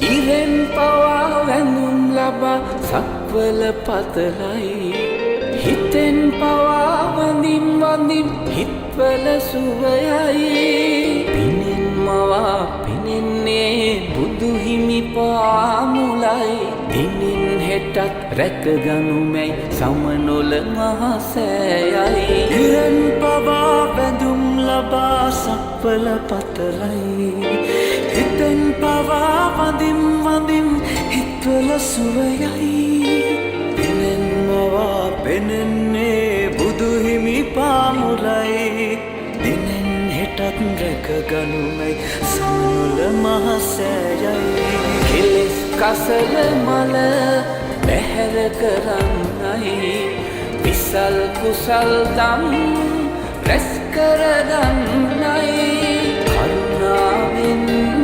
ඉරෙන් පවා වැඳුම් ලබා සක්වල පතලයි හිතෙන් පවා වඳින් වඳින් හිත්වල සුවයයි පිනෙන් මවා පිනෙන්නේ බුදුහිමි පාමුලයි දිනින් හෙටත් රැකගනුමැයි සමනොල මහසෑයයි ඉරෙන් පවා වැඳුම් ලබා සක්වල පතලයි හිතෙන් පවා වඳින් වඳින් හිත්වල සුවයයි පිනෙන් මවා පෙනෙන්නේ බුදුහිමි පාමුලයි දිනෙන් හෙටත් රැකගනුමැයි සමනොල මහසෑයයි කෙලෙස් කසල මල බැහැර කරන්නයි විසල් කුසල් දම් රැස් කරගන්නයි කරුණාවෙන්